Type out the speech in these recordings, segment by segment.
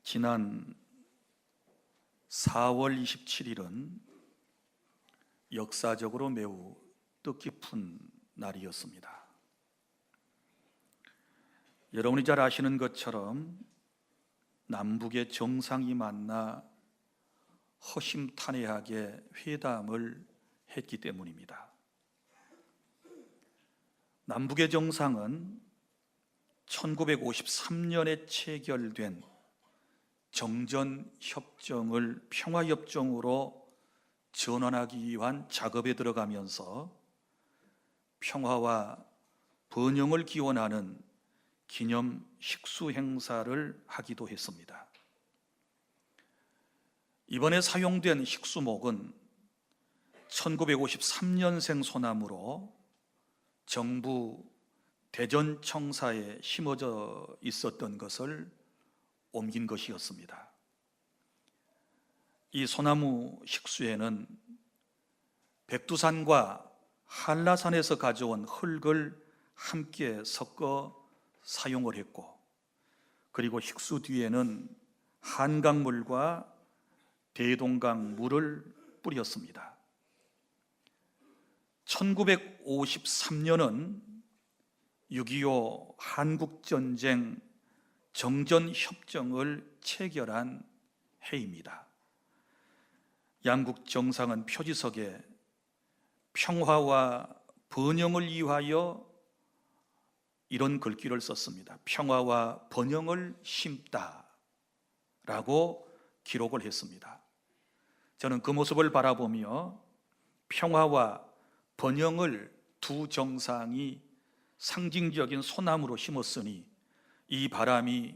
지난 4월 27일은 역사적으로 매우 뜻깊은 날이었습니다. 여러분이 잘 아시는 것처럼 남북의 정상이 만나 허심탄회하게 회담을 했기 때문입니다. 남북의 정상은 1953년에 체결된 정전협정을 평화협정으로 전환하기 위한 작업에 들어가면서 평화와 번영을 기원하는 기념 식수 행사를 하기도 했습니다. 이번에 사용된 식수목은 1953년생 소나무로 정부 대전청사에 심어져 있었던 것을 옮긴 것이었습니다. 이 소나무 식수에는 백두산과 한라산에서 가져온 흙을 함께 섞어 사용을 했고, 그리고 식수 뒤에는 한강물과 대동강 물을 뿌렸습니다. 1953년은 6.25 한국전쟁 정전협정을 체결한 해입니다. 양국 정상은 표지석에 평화와 번영을 위하여 이런 글귀를 썼습니다. 평화와 번영을 심다 라고 기록을 했습니다. 저는 그 모습을 바라보며 평화와 번영을 두 정상이 상징적인 소나무로 심었으니 이 바람이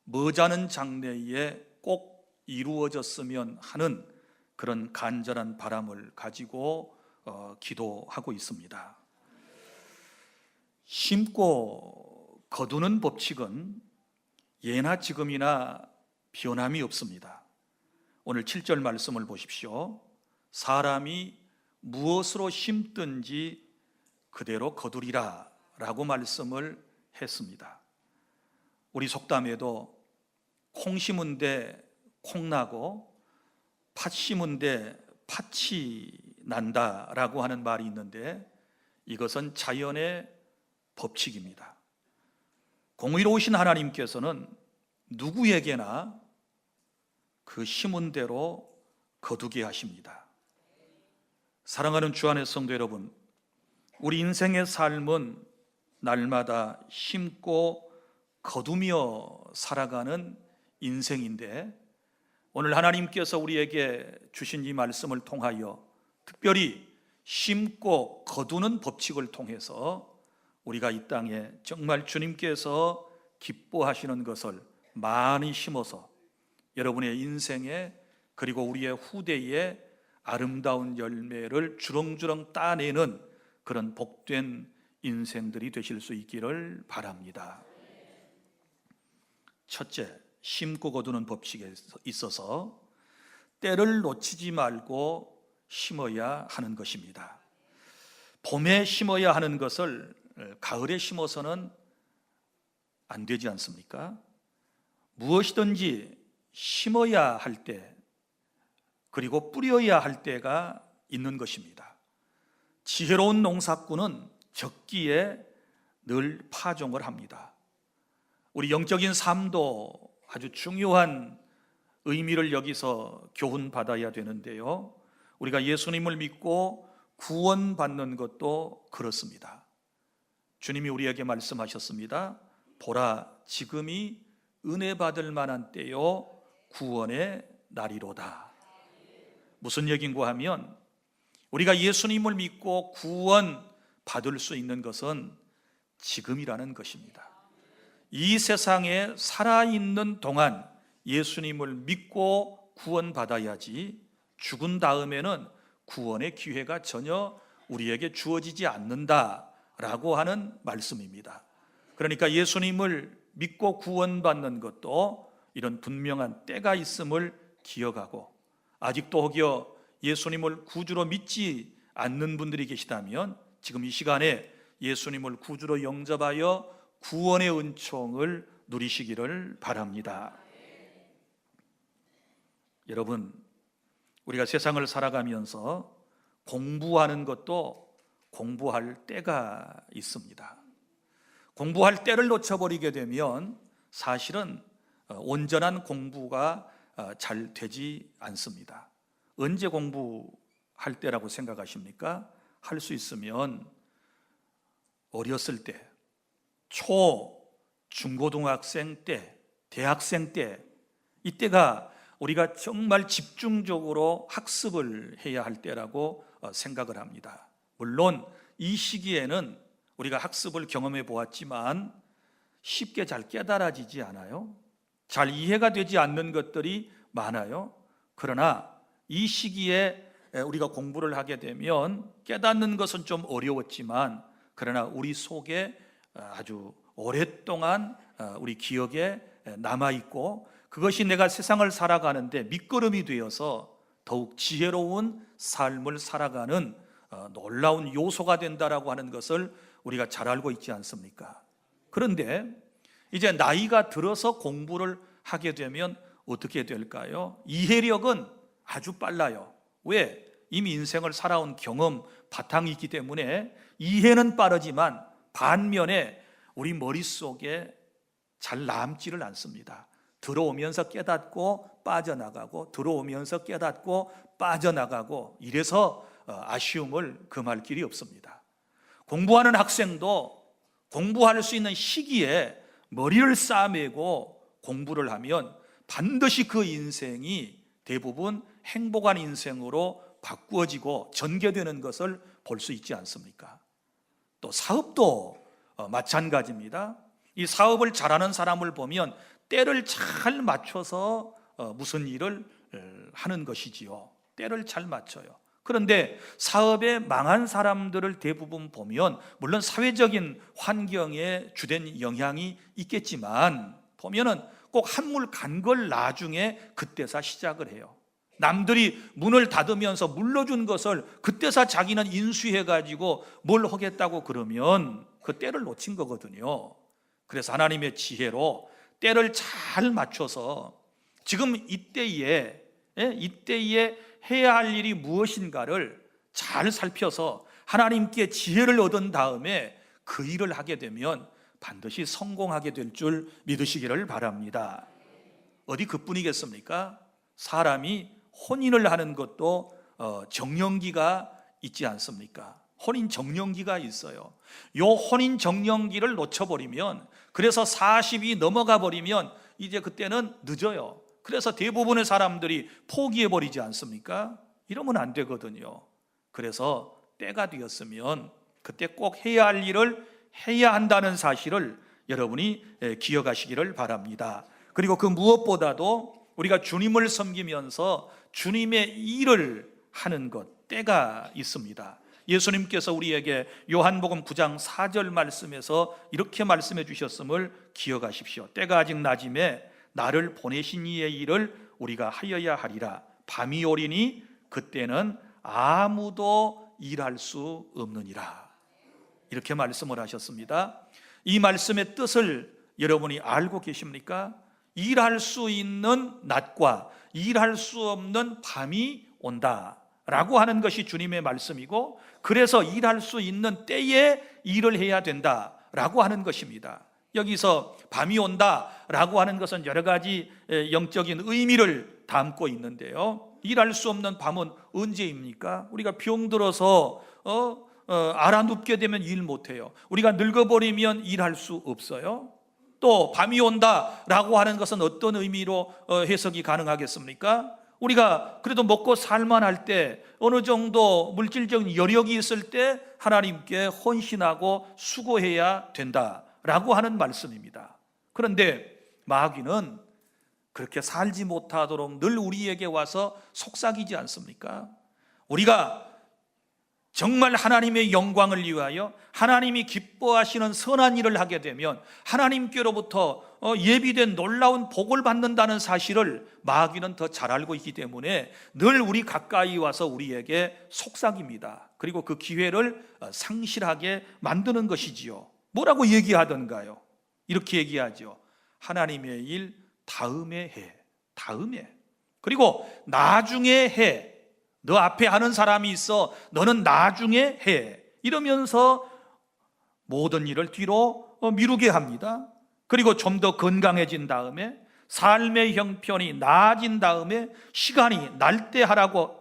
머지않은 장래에 꼭 이루어졌으면 하는 그런 간절한 바람을 가지고 기도하고 있습니다. 심고 거두는 법칙은 예나 지금이나 변함이 없습니다. 오늘 7절 말씀을 보십시오. 사람이 무엇으로 심든지 그대로 거두리라 라고 말씀을 했습니다. 우리 속담에도 콩 심은 데 콩 나고 팥 심은 데 팥이 난다라고 하는 말이 있는데, 이것은 자연의 법칙입니다. 공의로우신 하나님께서는 누구에게나 그 심은 대로 거두게 하십니다. 사랑하는 주 안의 성도 여러분, 우리 인생의 삶은 날마다 심고 거두며 살아가는 인생인데, 오늘 하나님께서 우리에게 주신 이 말씀을 통하여 특별히 심고 거두는 법칙을 통해서 우리가 이 땅에 정말 주님께서 기뻐하시는 것을 많이 심어서 여러분의 인생에, 그리고 우리의 후대에 아름다운 열매를 주렁주렁 따내는 그런 복된 인생들이 되실 수 있기를 바랍니다. 첫째, 심고 거두는 법칙에 있어서 때를 놓치지 말고 심어야 하는 것입니다. 봄에 심어야 하는 것을 가을에 심어서는 안 되지 않습니까? 무엇이든지 심어야 할 때, 그리고 뿌려야 할 때가 있는 것입니다. 지혜로운 농사꾼은 적기에 늘 파종을 합니다. 우리 영적인 삶도 아주 중요한 의미를 여기서 교훈받아야 되는데요, 우리가 예수님을 믿고 구원받는 것도 그렇습니다. 주님이 우리에게 말씀하셨습니다. 보라, 지금이 은혜 받을 만한 때요 구원의 날이로다. 무슨 얘기인가 하면, 우리가 예수님을 믿고 구원 받을 수 있는 것은 지금이라는 것입니다. 이 세상에 살아있는 동안 예수님을 믿고 구원받아야지, 죽은 다음에는 구원의 기회가 전혀 우리에게 주어지지 않는다라고 하는 말씀입니다. 그러니까 예수님을 믿고 구원받는 것도 이런 분명한 때가 있음을 기억하고, 아직도 혹여 예수님을 구주로 믿지 않는 분들이 계시다면 지금 이 시간에 예수님을 구주로 영접하여 구원의 은총을 누리시기를 바랍니다. 여러분, 우리가 세상을 살아가면서 공부하는 것도 공부할 때가 있습니다. 공부할 때를 놓쳐버리게 되면 사실은 온전한 공부가 잘 되지 않습니다. 언제 공부할 때라고 생각하십니까? 할 수 있으면 어렸을 때, 중고등학생 때, 대학생 때, 이때가 우리가 정말 집중적으로 학습을 해야 할 때라고 생각을 합니다. 물론 이 시기에는 우리가 학습을 경험해 보았지만 쉽게 잘 깨달아지지 않아요. 잘 이해가 되지 않는 것들이 많아요. 그러나 이 시기에 우리가 공부를 하게 되면 깨닫는 것은 좀 어려웠지만, 그러나 우리 속에 아주 오랫동안 우리 기억에 남아있고, 그것이 내가 세상을 살아가는데 밑거름이 되어서 더욱 지혜로운 삶을 살아가는 놀라운 요소가 된다라고 하는 것을 우리가 잘 알고 있지 않습니까? 그런데 이제 나이가 들어서 공부를 하게 되면 어떻게 될까요? 이해력은 아주 빨라요. 왜? 이미 인생을 살아온 경험 바탕이 있기 때문에 이해는 빠르지만 반면에 우리 머릿속에 잘 남지를 않습니다. 들어오면서 깨닫고 빠져나가고, 들어오면서 깨닫고 빠져나가고, 이래서 아쉬움을 금할 길이 없습니다. 공부하는 학생도 공부할 수 있는 시기에 머리를 싸매고 공부를 하면 반드시 그 인생이 대부분 행복한 인생으로 바꾸어지고 전개되는 것을 볼 수 있지 않습니까? 또 사업도 마찬가지입니다. 이 사업을 잘하는 사람을 보면 때를 잘 맞춰서 무슨 일을 하는 것이지요. 때를 잘 맞춰요. 그런데 사업에 망한 사람들을 대부분 보면, 물론 사회적인 환경에 주된 영향이 있겠지만, 보면은 꼭 한물 간 걸 나중에 그때서 시작을 해요. 남들이 문을 닫으면서 물러준 것을 그때서 자기는 인수해가지고 뭘 하겠다고 그러면 그 때를 놓친 거거든요. 그래서 하나님의 지혜로 때를 잘 맞춰서 지금 이때에 해야 할 일이 무엇인가를 잘 살펴서 하나님께 지혜를 얻은 다음에 그 일을 하게 되면 반드시 성공하게 될 줄 믿으시기를 바랍니다. 어디 그뿐이겠습니까? 사람이 혼인을 하는 것도 정년기가 있지 않습니까? 혼인 정년기가 있어요. 요 혼인 정년기를 놓쳐버리면, 그래서 40이 넘어가 버리면 이제 그때는 늦어요. 그래서 대부분의 사람들이 포기해버리지 않습니까? 이러면 안 되거든요. 그래서 때가 되었으면 그때 꼭 해야 할 일을 해야 한다는 사실을 여러분이 기억하시기를 바랍니다. 그리고 그 무엇보다도 우리가 주님을 섬기면서 주님의 일을 하는 것, 때가 있습니다. 예수님께서 우리에게 요한복음 9장 4절 말씀에서 이렇게 말씀해 주셨음을 기억하십시오. 때가 아직 낮음에 나를 보내신 이의 일을 우리가 하여야 하리라. 밤이 오리니 그때는 아무도 일할 수 없느니라. 이렇게 말씀을 하셨습니다. 이 말씀의 뜻을 여러분이 알고 계십니까? 일할 수 있는 낮과 일할 수 없는 밤이 온다라고 하는 것이 주님의 말씀이고, 그래서 일할 수 있는 때에 일을 해야 된다라고 하는 것입니다. 여기서 밤이 온다라고 하는 것은 여러 가지 영적인 의미를 담고 있는데요. 일할 수 없는 밤은 언제입니까? 우리가 병들어서 알아눕게 되면 일 못해요. 우리가 늙어버리면 일할 수 없어요. 또 밤이 온다라고 하는 것은 어떤 의미로 해석이 가능하겠습니까? 우리가 그래도 먹고 살만할 때, 어느 정도 물질적인 여력이 있을 때 하나님께 헌신하고 수고해야 된다라고 하는 말씀입니다. 그런데 마귀는 그렇게 살지 못하도록 늘 우리에게 와서 속삭이지 않습니까? 우리가 정말 하나님의 영광을 위하여 하나님이 기뻐하시는 선한 일을 하게 되면 하나님께로부터 예비된 놀라운 복을 받는다는 사실을 마귀는 더 잘 알고 있기 때문에 늘 우리 가까이 와서 우리에게 속삭입니다. 그리고 그 기회를 상실하게 만드는 것이지요. 뭐라고 얘기하던가요? 이렇게 얘기하죠. 하나님의 일 다음에 해. 다음에. 그리고 나중에 해. 너 앞에 하는 사람이 있어. 너는 나중에 해. 이러면서 모든 일을 뒤로 미루게 합니다. 그리고 좀 더 건강해진 다음에, 삶의 형편이 나아진 다음에 시간이 날 때 하라고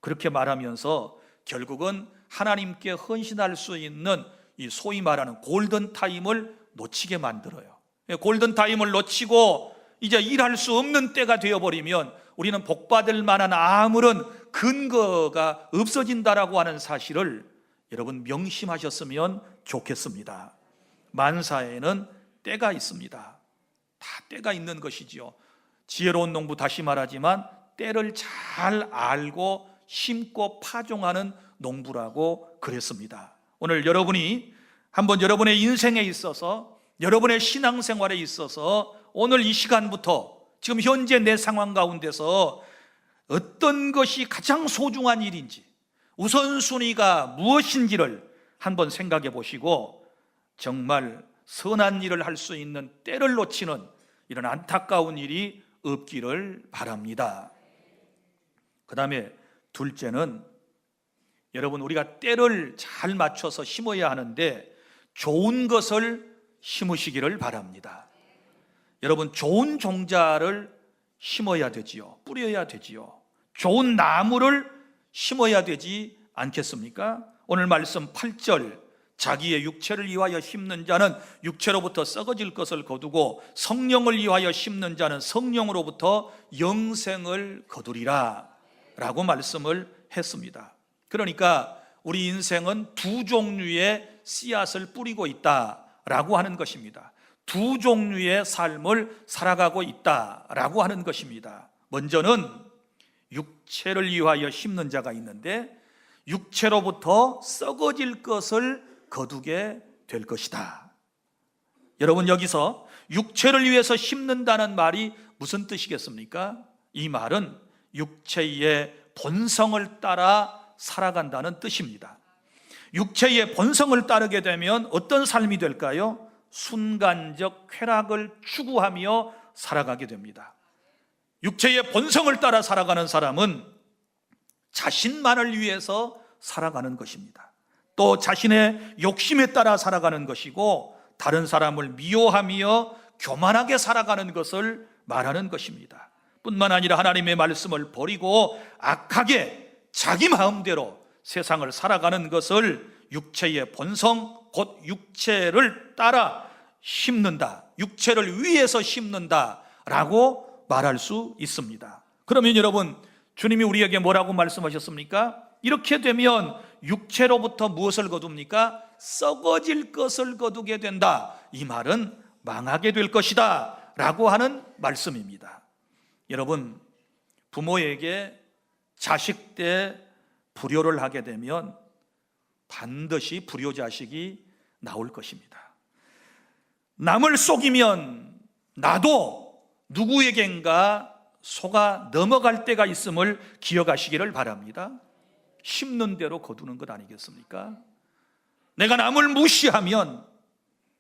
그렇게 말하면서 결국은 하나님께 헌신할 수 있는 이 소위 말하는 골든타임을 놓치게 만들어요. 골든타임을 놓치고 이제 일할 수 없는 때가 되어버리면 우리는 복받을 만한 아무런 근거가 없어진다라고 하는 사실을 여러분 명심하셨으면 좋겠습니다. 만사에는 때가 있습니다. 다 때가 있는 것이지요. 지혜로운 농부, 다시 말하지만 때를 잘 알고 심고 파종하는 농부라고 그랬습니다. 오늘 여러분이 한번 여러분의 인생에 있어서, 여러분의 신앙생활에 있어서 오늘 이 시간부터 지금 현재 내 상황 가운데서 어떤 것이 가장 소중한 일인지, 우선순위가 무엇인지를 한번 생각해 보시고 정말 선한 일을 할 수 있는 때를 놓치는 이런 안타까운 일이 없기를 바랍니다. 그 다음에 둘째는, 여러분 우리가 때를 잘 맞춰서 심어야 하는데 좋은 것을 심으시기를 바랍니다. 여러분 좋은 종자를 심어야 되지요. 뿌려야 되지요. 좋은 나무를 심어야 되지 않겠습니까? 오늘 말씀 8절, 자기의 육체를 위하여 심는 자는 육체로부터 썩어질 것을 거두고 성령을 위하여 심는 자는 성령으로부터 영생을 거두리라 라고 말씀을 했습니다. 그러니까 우리 인생은 두 종류의 씨앗을 뿌리고 있다라고 하는 것입니다. 두 종류의 삶을 살아가고 있다라고 하는 것입니다. 먼저는 육체를 위하여 심는 자가 있는데 육체로부터 썩어질 것을 거두게 될 것이다. 여러분 여기서 육체를 위해서 심는다는 말이 무슨 뜻이겠습니까? 이 말은 육체의 본성을 따라 살아간다는 뜻입니다. 육체의 본성을 따르게 되면 어떤 삶이 될까요? 순간적 쾌락을 추구하며 살아가게 됩니다. 육체의 본성을 따라 살아가는 사람은 자신만을 위해서 살아가는 것입니다. 또 자신의 욕심에 따라 살아가는 것이고 다른 사람을 미워하며 교만하게 살아가는 것을 말하는 것입니다. 뿐만 아니라 하나님의 말씀을 버리고 악하게 자기 마음대로 세상을 살아가는 것을 육체의 본성, 곧 육체를 따라 심는다, 육체를 위해서 심는다 라고 말할 수 있습니다. 그러면 여러분, 주님이 우리에게 뭐라고 말씀하셨습니까? 이렇게 되면 육체로부터 무엇을 거둡니까? 썩어질 것을 거두게 된다. 이 말은 망하게 될 것이다 라고 하는 말씀입니다. 여러분, 부모에게 자식 때 불효를 하게 되면 반드시 불효자식이 나올 것입니다. 남을 속이면 나도 누구에겐가 속아 넘어갈 때가 있음을 기억하시기를 바랍니다. 심는 대로 거두는 것 아니겠습니까? 내가 남을 무시하면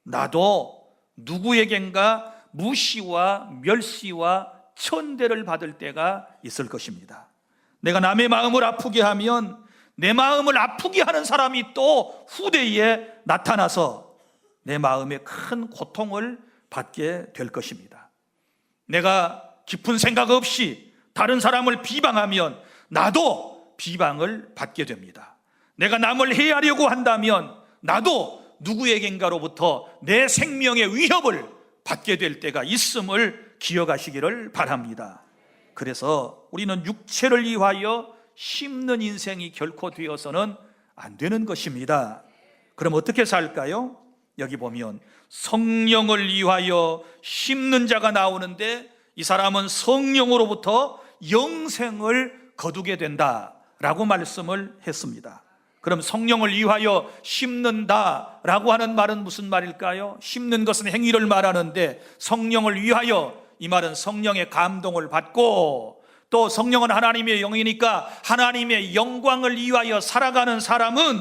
나도 누구에겐가 무시와 멸시와 천대를 받을 때가 있을 것입니다. 내가 남의 마음을 아프게 하면 내 마음을 아프게 하는 사람이 또 후대에 나타나서 내 마음에 큰 고통을 받게 될 것입니다. 내가 깊은 생각 없이 다른 사람을 비방하면 나도 비방을 받게 됩니다. 내가 남을 해하려고 한다면 나도 누구에겐가로부터 내 생명의 위협을 받게 될 때가 있음을 기억하시기를 바랍니다. 그래서 우리는 육체를 위하여 심는 인생이 결코 되어서는 안 되는 것입니다. 그럼 어떻게 살까요? 여기 보면 성령을 위하여 심는 자가 나오는데 이 사람은 성령으로부터 영생을 거두게 된다라고 말씀을 했습니다. 그럼 성령을 위하여 심는다라고 하는 말은 무슨 말일까요? 심는 것은 행위를 말하는데 성령을 위하여, 이 말은 성령의 감동을 받고 또 성령은 하나님의 영이니까 하나님의 영광을 위하여 살아가는 사람은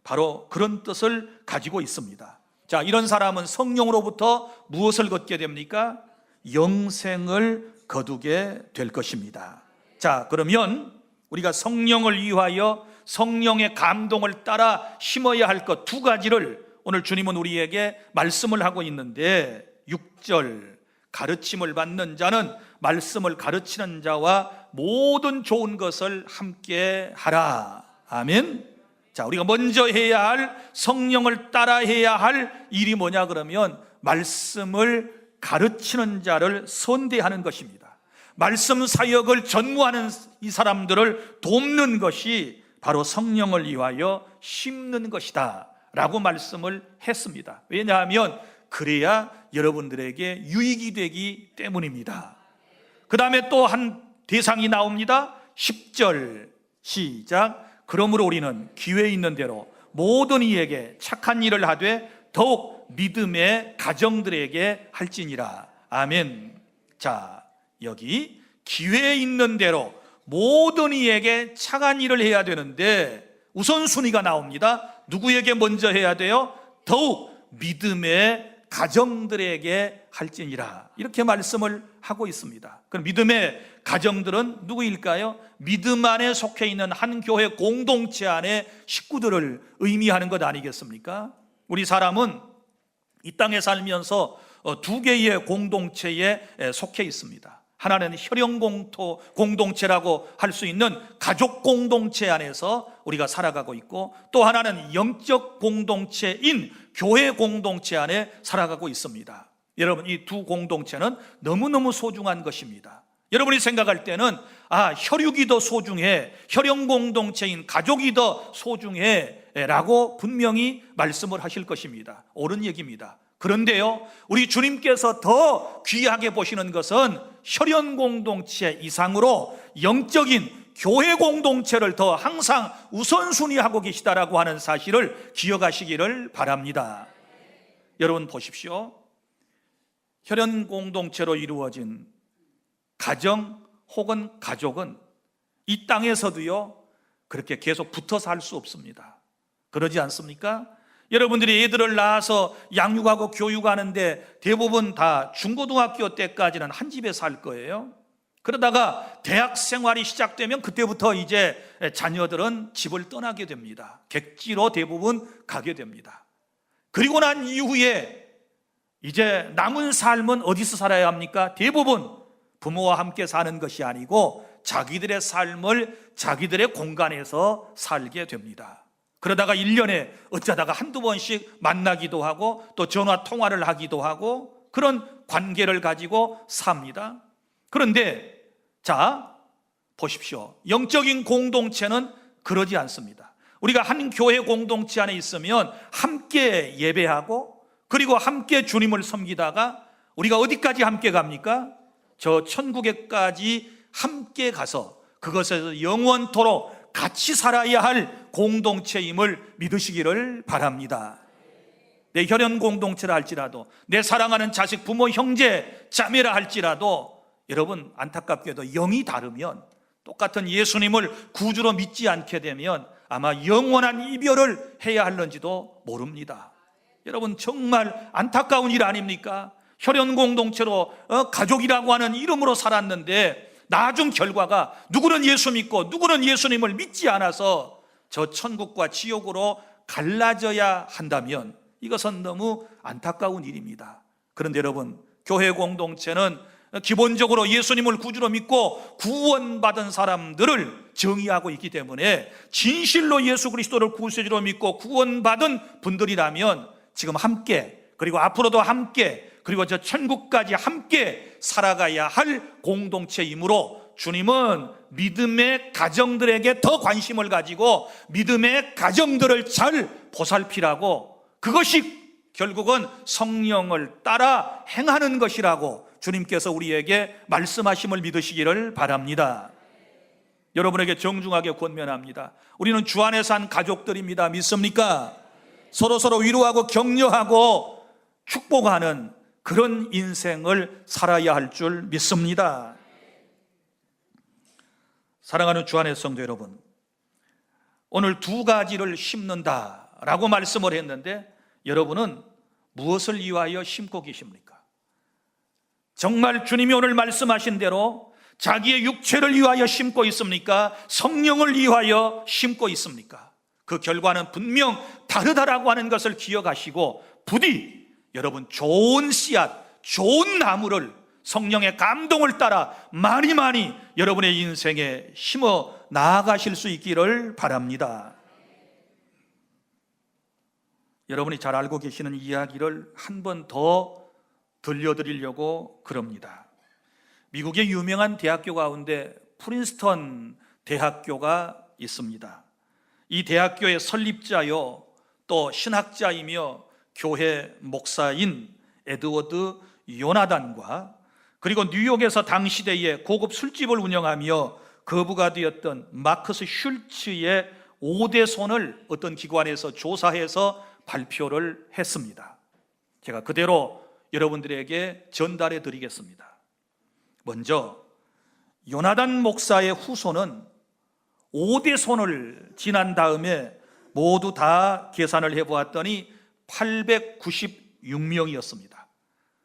바로 그런 뜻을 가지고 있습니다. 자, 이런 사람은 성령으로부터 무엇을 거두게 됩니까? 영생을 거두게 될 것입니다. 자, 그러면 우리가 성령을 위하여 성령의 감동을 따라 심어야 할 것 두 가지를 오늘 주님은 우리에게 말씀을 하고 있는데, 6절 가르침을 받는 자는 말씀을 가르치는 자와 모든 좋은 것을 함께 하라. 아멘. 자, 우리가 먼저 해야 할, 성령을 따라 해야 할 일이 뭐냐 그러면 말씀을 가르치는 자를 선대하는 것입니다. 말씀 사역을 전무하는 이 사람들을 돕는 것이 바로 성령을 위하여 심는 것이다 라고 말씀을 했습니다. 왜냐하면 그래야 여러분들에게 유익이 되기 때문입니다. 그 다음에 또 한 대상이 나옵니다. 10절 시작. 그러므로 우리는 기회 있는 대로 모든 이에게 착한 일을 하되 더욱 믿음의 가정들에게 할지니라. 아멘. 자, 여기 기회 있는 대로 모든 이에게 착한 일을 해야 되는데 우선순위가 나옵니다. 누구에게 먼저 해야 돼요? 더욱 믿음의 가정들에게 할지니라. 이렇게 말씀을 하고 있습니다. 그럼 믿음의 가정들은 누구일까요? 믿음 안에 속해 있는 한 교회 공동체 안에 식구들을 의미하는 것 아니겠습니까? 우리 사람은 이 땅에 살면서 두 개의 공동체에 속해 있습니다. 하나는 혈연 공동체라고 할 수 있는 가족 공동체 안에서 우리가 살아가고 있고, 또 하나는 영적 공동체인 교회 공동체 안에 살아가고 있습니다. 여러분, 이 두 공동체는 너무너무 소중한 것입니다. 여러분이 생각할 때는 혈육이 더 소중해, 혈연 공동체인 가족이 더 소중해 라고 분명히 말씀을 하실 것입니다. 옳은 얘기입니다. 그런데요, 우리 주님께서 더 귀하게 보시는 것은 혈연 공동체 이상으로 영적인 교회 공동체를 더 항상 우선순위하고 계시다라고 하는 사실을 기억하시기를 바랍니다. 여러분 보십시오. 혈연 공동체로 이루어진 가정 혹은 가족은 이 땅에서도요 그렇게 계속 붙어 살 수 없습니다. 그러지 않습니까? 여러분들이 애들을 낳아서 양육하고 교육하는데 대부분 다 중고등학교 때까지는 한 집에 살 거예요. 그러다가 대학 생활이 시작되면 그때부터 이제 자녀들은 집을 떠나게 됩니다. 객지로 대부분 가게 됩니다. 그리고 난 이후에 이제 남은 삶은 어디서 살아야 합니까? 대부분 부모와 함께 사는 것이 아니고 자기들의 삶을 자기들의 공간에서 살게 됩니다. 그러다가 1년에 어쩌다가 한두 번씩 만나기도 하고 또 전화 통화를 하기도 하고 그런 관계를 가지고 삽니다. 그런데 자, 보십시오. 영적인 공동체는 그러지 않습니다. 우리가 한 교회 공동체 안에 있으면 함께 예배하고 그리고 함께 주님을 섬기다가 우리가 어디까지 함께 갑니까? 저 천국에까지 함께 가서 그것에서 영원토록 같이 살아야 할 공동체임을 믿으시기를 바랍니다. 내 혈연 공동체라 할지라도, 내 사랑하는 자식, 부모, 형제, 자매라 할지라도 여러분 안타깝게도 영이 다르면, 똑같은 예수님을 구주로 믿지 않게 되면 아마 영원한 이별을 해야 할는지도 모릅니다. 여러분 정말 안타까운 일 아닙니까? 혈연 공동체로 가족이라고 하는 이름으로 살았는데 나중 결과가 누구는 예수 믿고 누구는 예수님을 믿지 않아서 저 천국과 지옥으로 갈라져야 한다면 이것은 너무 안타까운 일입니다. 그런데 여러분, 교회 공동체는 기본적으로 예수님을 구주로 믿고 구원받은 사람들을 정의하고 있기 때문에 진실로 예수 그리스도를 구세주로 믿고 구원받은 분들이라면 지금 함께, 그리고 앞으로도 함께, 그리고 저 천국까지 함께 살아가야 할 공동체이므로 주님은 믿음의 가정들에게 더 관심을 가지고 믿음의 가정들을 잘 보살피라고, 그것이 결국은 성령을 따라 행하는 것이라고 주님께서 우리에게 말씀하심을 믿으시기를 바랍니다. 여러분에게 정중하게 권면합니다. 우리는 주 안에 산 가족들입니다. 믿습니까? 서로서로 위로하고 격려하고 축복하는 그런 인생을 살아야 할 줄 믿습니다. 사랑하는 주 안의 성도 여러분, 오늘 두 가지를 심는다라고 말씀을 했는데 여러분은 무엇을 위하여 심고 계십니까? 정말 주님이 오늘 말씀하신 대로 자기의 육체를 위하여 심고 있습니까? 성령을 위하여 심고 있습니까? 그 결과는 분명 다르다라고 하는 것을 기억하시고 부디 여러분 좋은 씨앗, 좋은 나무를 성령의 감동을 따라 많이 여러분의 인생에 심어 나아가실 수 있기를 바랍니다. 여러분이 잘 알고 계시는 이야기를 한 번 더 들려드리려고 그럽니다. 미국의 유명한 대학교 가운데 프린스턴 대학교가 있습니다. 이 대학교의 설립자요 또 신학자이며 교회 목사인 에드워드 요나단과 그리고 뉴욕에서 당시대에 고급 술집을 운영하며 거부가 되었던 마커스 슐츠의 5대손을 어떤 기관에서 조사해서 발표를 했습니다. 제가 그대로 여러분들에게 전달해 드리겠습니다. 먼저 요나단 목사의 후손은 5대손을 지난 다음에 모두 다 계산을 해보았더니 896명이었습니다.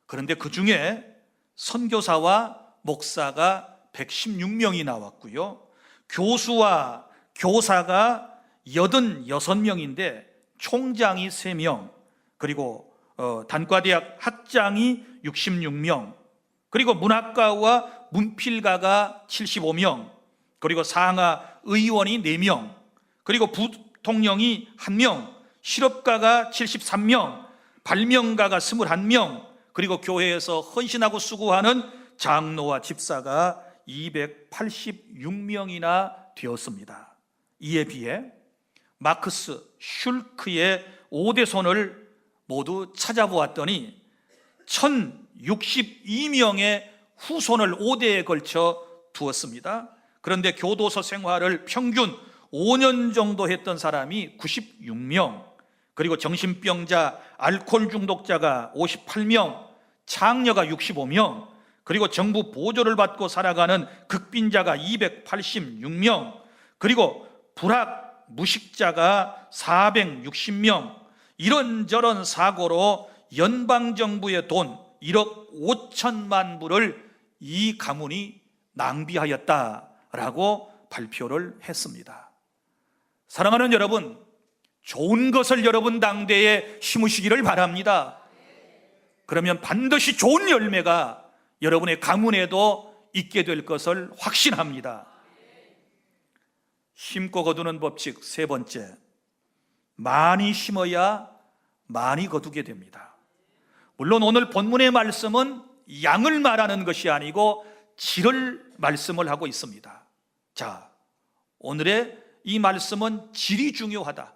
그런데 그 중에 선교사와 목사가 116명이 나왔고요, 교수와 교사가 86명인데 총장이 3명, 그리고 단과대학 학장이 66명, 그리고 문학가와 문필가가 75명, 그리고 상하 의원이 4명, 그리고 부통령이 1명, 실업가가 73명, 발명가가 21명, 그리고 교회에서 헌신하고 수고하는 장로와 집사가 286명이나 되었습니다. 이에 비해 마크스 슐크의 5대손을 모두 찾아보았더니 1062명의 후손을 5대에 걸쳐 두었습니다. 그런데 교도소 생활을 평균 5년 정도 했던 사람이 96명, 그리고 정신병자, 알코올 중독자가 58명, 창녀가 65명, 그리고 정부 보조를 받고 살아가는 극빈자가 286명, 그리고 불학 무식자가 460명, 이런저런 사고로 연방정부의 돈 1억 5천만 불을 이 가문이 낭비하였다라고 발표를 했습니다. 사랑하는 여러분, 좋은 것을 여러분 당대에 심으시기를 바랍니다. 그러면 반드시 좋은 열매가 여러분의 가문에도 있게 될 것을 확신합니다. 심고 거두는 법칙 3번째, 많이 심어야 많이 거두게 됩니다. 물론 오늘 본문의 말씀은 양을 말하는 것이 아니고 질을 말씀을 하고 있습니다. 자, 오늘의 이 말씀은 질이 중요하다,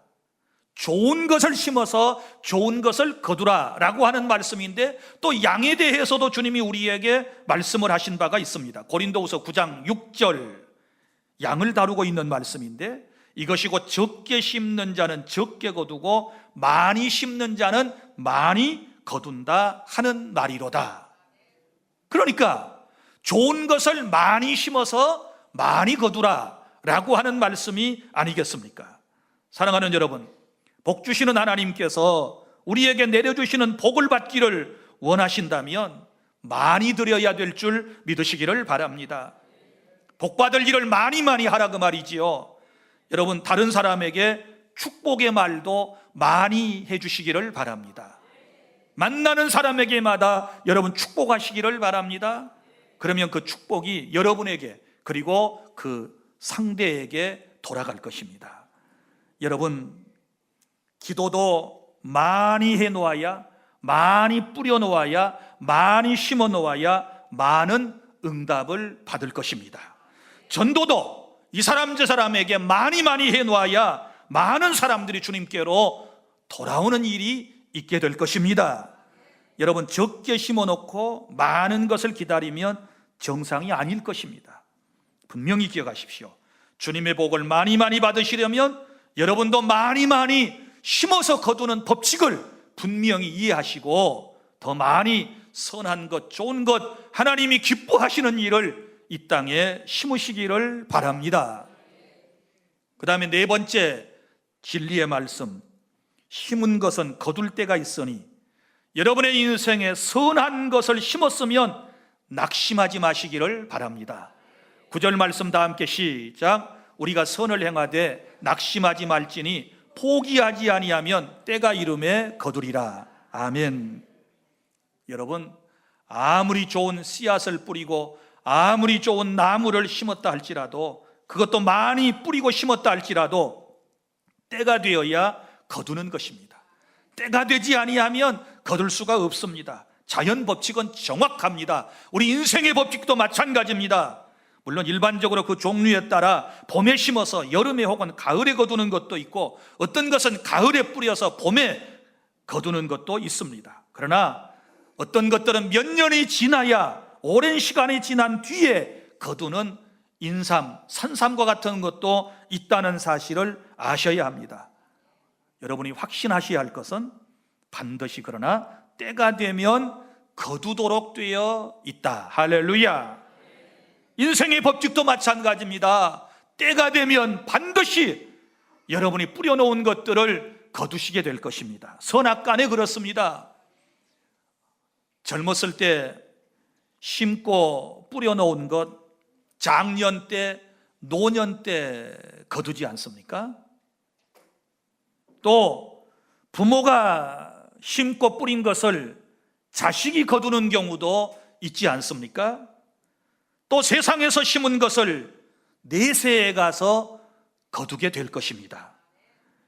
좋은 것을 심어서 좋은 것을 거두라 라고 하는 말씀인데, 또 양에 대해서도 주님이 우리에게 말씀을 하신 바가 있습니다. 고린도후서 9장 6절, 양을 다루고 있는 말씀인데, 이것이 곧 적게 심는 자는 적게 거두고 많이 심는 자는 많이 거둔다 하는 말이로다. 그러니까 좋은 것을 많이 심어서 많이 거두라 라고 하는 말씀이 아니겠습니까? 사랑하는 여러분, 복 주시는 하나님께서 우리에게 내려주시는 복을 받기를 원하신다면 많이 드려야 될 줄 믿으시기를 바랍니다. 복 받을 일을 많이 하라 그 말이지요. 여러분, 다른 사람에게 축복의 말도 많이 해주시기를 바랍니다. 만나는 사람에게마다 여러분 축복하시기를 바랍니다. 그러면 그 축복이 여러분에게 그리고 그 상대에게 돌아갈 것입니다. 여러분, 기도도 많이 해놓아야, 많이 뿌려놓아야, 많이 심어놓아야 많은 응답을 받을 것입니다. 전도도 이 사람 저 사람에게 많이 해놓아야 많은 사람들이 주님께로 돌아오는 일이 있게 될 것입니다. 여러분, 적게 심어놓고 많은 것을 기다리면 정상이 아닐 것입니다. 분명히 기억하십시오. 주님의 복을 많이 받으시려면 여러분도 많이 심어서 거두는 법칙을 분명히 이해하시고 더 많이 선한 것, 좋은 것, 하나님이 기뻐하시는 일을 이 땅에 심으시기를 바랍니다. 그 다음에 4번째 진리의 말씀, 심은 것은 거둘 때가 있으니, 여러분의 인생에 선한 것을 심었으면 낙심하지 마시기를 바랍니다. 9절 말씀 다 함께 시작. 우리가 선을 행하되 낙심하지 말지니 포기하지 아니하면 때가 이름에 거두리라. 아멘. 여러분, 아무리 좋은 씨앗을 뿌리고 아무리 좋은 나무를 심었다 할지라도, 그것도 많이 뿌리고 심었다 할지라도 때가 되어야 거두는 것입니다. 때가 되지 아니하면 거둘 수가 없습니다. 자연 법칙은 정확합니다. 우리 인생의 법칙도 마찬가지입니다. 물론 일반적으로 그 종류에 따라 봄에 심어서 여름에 혹은 가을에 거두는 것도 있고, 어떤 것은 가을에 뿌려서 봄에 거두는 것도 있습니다. 그러나 어떤 것들은 몇 년이 지나야, 오랜 시간이 지난 뒤에 거두는 인삼, 산삼과 같은 것도 있다는 사실을 아셔야 합니다. 여러분이 확신하셔야 할 것은 반드시 그러나 때가 되면 거두도록 되어 있다. 할렐루야. 인생의 법칙도 마찬가지입니다. 때가 되면 반드시 여러분이 뿌려놓은 것들을 거두시게 될 것입니다. 선악간에 그렇습니다. 젊었을 때 심고 뿌려놓은 것, 장년 때, 노년 때 거두지 않습니까? 또 부모가 심고 뿌린 것을 자식이 거두는 경우도 있지 않습니까? 또 세상에서 심은 것을 내세에 가서 거두게 될 것입니다.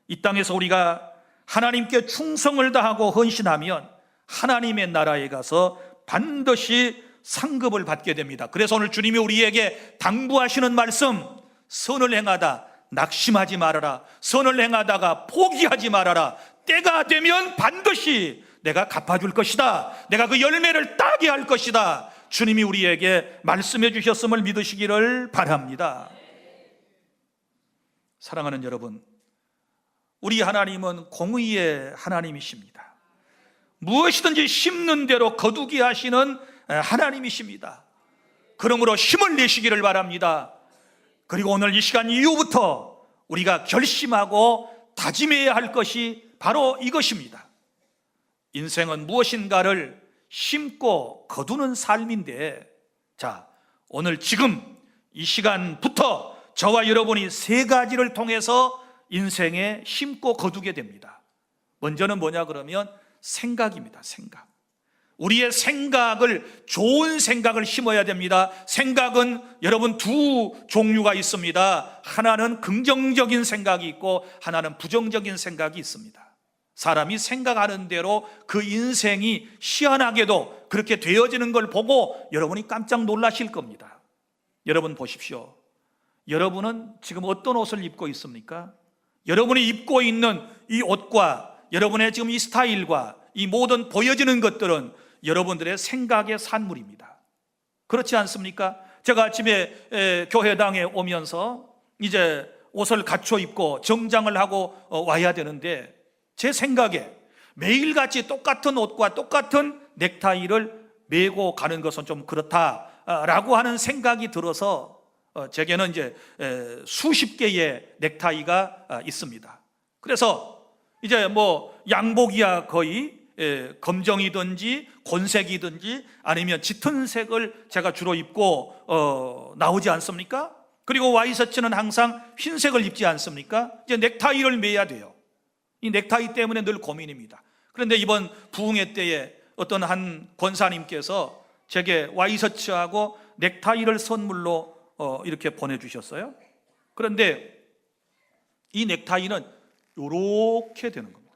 이 땅에서 우리가 하나님께 충성을 다하고 헌신하면 하나님의 나라에 가서 반드시 상급을 받게 됩니다. 그래서 오늘 주님이 우리에게 당부하시는 말씀, 선을 행하다 낙심하지 말아라. 선을 행하다가 포기하지 말아라. 때가 되면 반드시 내가 갚아줄 것이다. 내가 그 열매를 따게 할 것이다. 주님이 우리에게 말씀해 주셨음을 믿으시기를 바랍니다. 사랑하는 여러분, 우리 하나님은 공의의 하나님이십니다. 무엇이든지 심는 대로 거두게 하시는 하나님이십니다. 그러므로 힘을 내시기를 바랍니다. 그리고 오늘 이 시간 이후부터 우리가 결심하고 다짐해야 할 것이 바로 이것입니다. 인생은 무엇인가를 심고 거두는 삶인데, 자, 오늘 지금 이 시간부터 저와 여러분이 세 가지를 통해서 인생에 심고 거두게 됩니다. 먼저는 뭐냐 그러면 생각입니다. 생각. 우리의 생각을, 좋은 생각을 심어야 됩니다. 생각은 여러분 두 종류가 있습니다. 하나는 긍정적인 생각이 있고 하나는 부정적인 생각이 있습니다. 사람이 생각하는 대로 그 인생이 희한하게도 그렇게 되어지는 걸 보고 여러분이 깜짝 놀라실 겁니다. 여러분 보십시오. 여러분은 지금 어떤 옷을 입고 있습니까? 여러분이 입고 있는 이 옷과 여러분의 지금 이 스타일과 이 모든 보여지는 것들은 여러분들의 생각의 산물입니다. 그렇지 않습니까? 제가 아침에 교회당에 오면서 이제 옷을 갖춰 입고 정장을 하고 와야 되는데, 제 생각에 매일같이 똑같은 옷과 똑같은 넥타이를 메고 가는 것은 좀 그렇다라고 하는 생각이 들어서 제게는 이제 수십 개의 넥타이가 있습니다. 그래서 이제 뭐 양복이야 거의 검정이든지 곤색이든지 아니면 짙은 색을 제가 주로 입고 나오지 않습니까? 그리고 와이셔츠는 항상 흰색을 입지 않습니까? 이제 넥타이를 매야 돼요. 이 넥타이 때문에 늘 고민입니다. 그런데 이번 부흥회 때에 어떤 한 권사님께서 제게 와이셔츠하고 넥타이를 선물로 이렇게 보내주셨어요. 그런데 이 넥타이는 이렇게 되는 겁니다.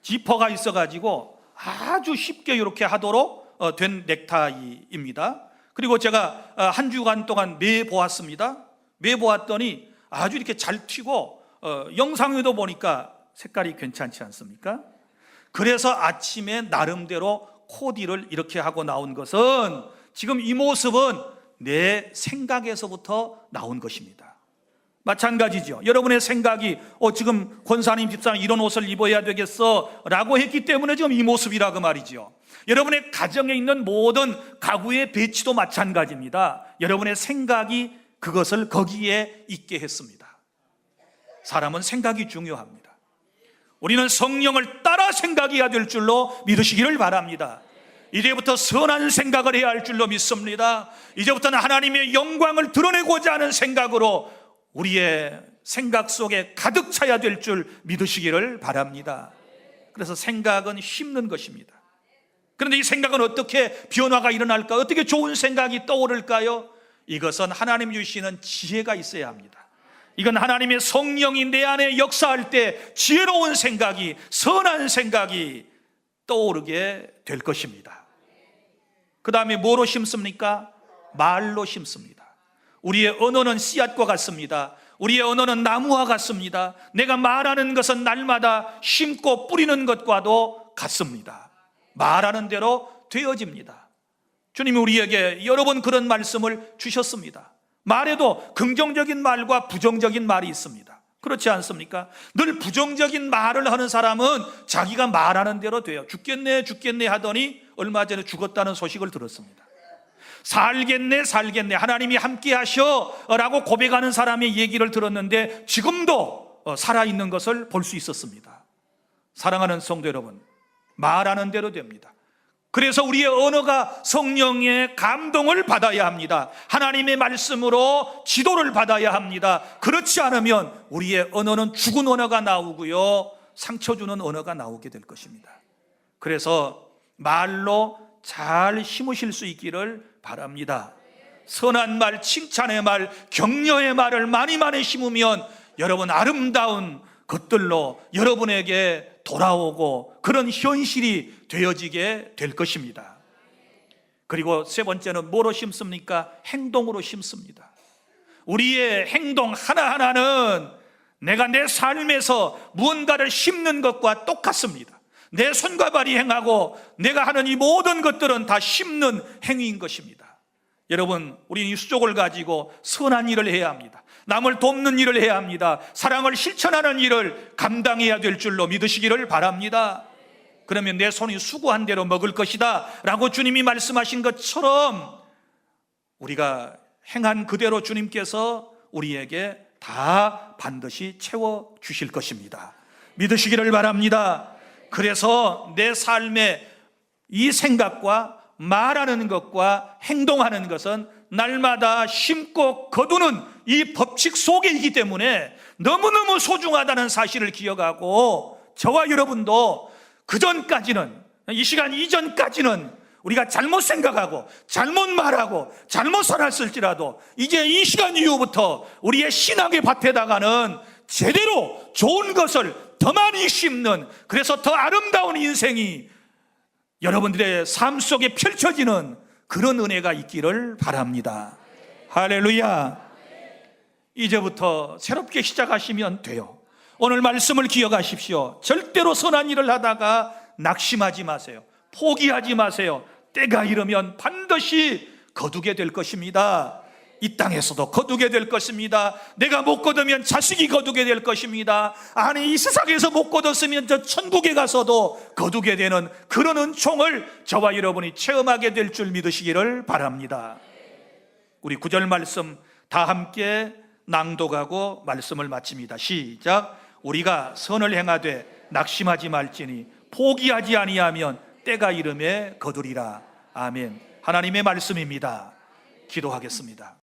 지퍼가 있어가지고 아주 쉽게 이렇게 하도록 된 넥타이입니다. 그리고 제가 한 주간 동안 매보았습니다. 매보았더니 아주 이렇게 잘 튀고 영상에도 보니까 색깔이 괜찮지 않습니까? 그래서 아침에 나름대로 코디를 이렇게 하고 나온 것은, 지금 이 모습은 내 생각에서부터 나온 것입니다. 마찬가지죠. 여러분의 생각이 지금 권사님, 집사님 이런 옷을 입어야 되겠어 라고 했기 때문에 지금 이 모습이라 그 말이죠. 여러분의 가정에 있는 모든 가구의 배치도 마찬가지입니다. 여러분의 생각이 그것을 거기에 있게 했습니다. 사람은 생각이 중요합니다. 우리는 성령을 따라 생각해야 될 줄로 믿으시기를 바랍니다. 이제부터 선한 생각을 해야 할 줄로 믿습니다. 이제부터는 하나님의 영광을 드러내고자 하는 생각으로 우리의 생각 속에 가득 차야 될 줄 믿으시기를 바랍니다. 그래서 생각은 심는 것입니다. 그런데 이 생각은 어떻게 변화가 일어날까? 어떻게 좋은 생각이 떠오를까요? 이것은 하나님 주시는 지혜가 있어야 합니다. 이건 하나님의 성령이 내 안에 역사할 때 지혜로운 생각이, 선한 생각이 떠오르게 될 것입니다. 그 다음에 뭐로 심습니까? 말로 심습니다. 우리의 언어는 씨앗과 같습니다. 우리의 언어는 나무와 같습니다. 내가 말하는 것은 날마다 심고 뿌리는 것과도 같습니다. 말하는 대로 되어집니다. 주님이 우리에게 여러 번 그런 말씀을 주셨습니다. 말에도 긍정적인 말과 부정적인 말이 있습니다. 그렇지 않습니까? 늘 부정적인 말을 하는 사람은 자기가 말하는 대로 돼요. 죽겠네 죽겠네 하더니 얼마 전에 죽었다는 소식을 들었습니다. 살겠네 살겠네 하나님이 함께 하셔 라고 고백하는 사람의 얘기를 들었는데 지금도 살아있는 것을 볼 수 있었습니다. 사랑하는 성도 여러분, 말하는 대로 됩니다. 그래서 우리의 언어가 성령의 감동을 받아야 합니다. 하나님의 말씀으로 지도를 받아야 합니다. 그렇지 않으면 우리의 언어는 죽은 언어가 나오고요, 상처 주는 언어가 나오게 될 것입니다. 그래서 말로 잘 심으실 수 있기를 바랍니다. 선한 말, 칭찬의 말, 격려의 말을 많이 심으면 여러분 아름다운 것들로 여러분에게 돌아오고 그런 현실이 되어지게 될 것입니다. 그리고 세 번째는 뭐로 심습니까? 행동으로 심습니다. 우리의 행동 하나하나는 내가 내 삶에서 무언가를 심는 것과 똑같습니다. 내 손과 발이 행하고 내가 하는 이 모든 것들은 다 심는 행위인 것입니다. 여러분, 우리는 이 수족을 가지고 선한 일을 해야 합니다. 남을 돕는 일을 해야 합니다. 사랑을 실천하는 일을 감당해야 될 줄로 믿으시기를 바랍니다. 그러면 내 손이 수고한 대로 먹을 것이다 라고 주님이 말씀하신 것처럼 우리가 행한 그대로 주님께서 우리에게 다 반드시 채워주실 것입니다. 믿으시기를 바랍니다. 그래서 내 삶에 이 생각과 말하는 것과 행동하는 것은 날마다 심고 거두는 이 법칙 속에 있기 때문에 너무너무 소중하다는 사실을 기억하고, 저와 여러분도 그전까지는, 이 시간 이전까지는 우리가 잘못 생각하고 잘못 말하고 잘못 살았을지라도 이제 이 시간 이후부터 우리의 신앙의 밭에다가는 제대로 좋은 것을 더 많이 심는, 그래서 더 아름다운 인생이 여러분들의 삶 속에 펼쳐지는 그런 은혜가 있기를 바랍니다. 할렐루야. 이제부터 새롭게 시작하시면 돼요. 오늘 말씀을 기억하십시오. 절대로 선한 일을 하다가 낙심하지 마세요. 포기하지 마세요. 때가 이르면 반드시 거두게 될 것입니다. 이 땅에서도 거두게 될 것입니다. 내가 못 거두면 자식이 거두게 될 것입니다. 아니, 이 세상에서 못 거뒀으면 저 천국에 가서도 거두게 되는 그런 은총을 저와 여러분이 체험하게 될 줄 믿으시기를 바랍니다. 우리 9절 말씀 다 함께 낭독하고 말씀을 마칩니다. 시작. 우리가 선을 행하되 낙심하지 말지니 포기하지 아니하면 때가 이름에 거두리라. 아멘. 하나님의 말씀입니다. 기도하겠습니다.